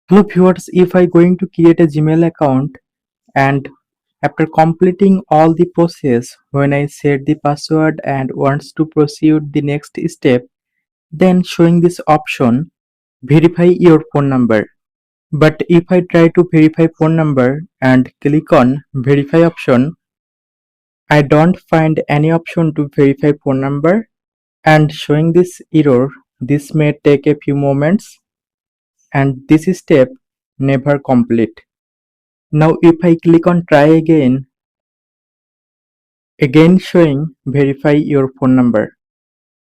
Hello viewers, if I going to create a Gmail account and after completing all the process, when I set the password and wants to proceed the next step, then showing this option verify your phone number. But if I try to verify phone number and click on verify option, I don't find any option to verify phone number and showing this error. This may take a few moments and this step never complete. Now if I click on try again showing verify your phone number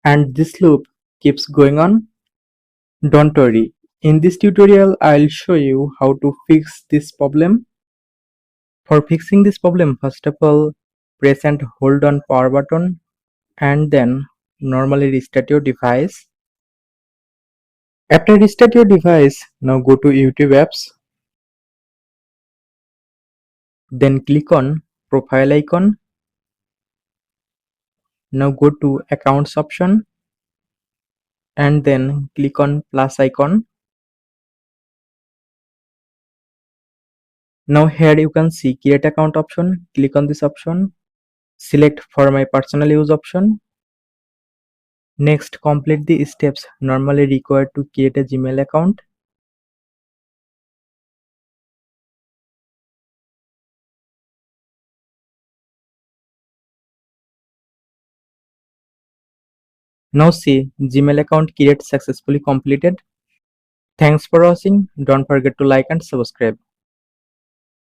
and this loop keeps going on. Don't worry, in this tutorial I'll show you how to fix this problem. For fixing this problem, first of all press and hold on power button and then normally restart your device. After restart your device, now go to YouTube apps, then click on profile icon. Now go to accounts option and then click on plus icon. Now here you can see create account option. Click on this option, select for my personal use option. Next complete the steps normally required to create a Gmail account. Now see Gmail account create successfully completed. Thanks for watching. Don't forget to like and subscribe.